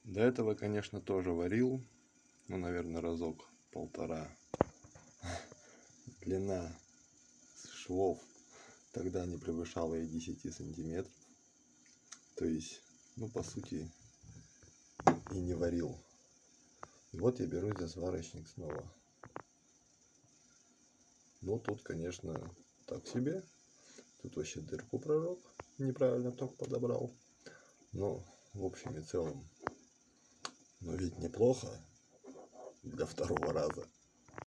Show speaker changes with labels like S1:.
S1: До этого, конечно, тоже варил, ну, наверное, разок-полтора. Длина швов тогда не превышала и 10 сантиметров. То есть, ну, по сути, и не варил. И вот я берусь за сварочник снова. Ну, тут, конечно, так себе. Тут вообще дырку прожег. Неправильно ток подобрал. Но, в общем и целом, но ведь неплохо для второго раза.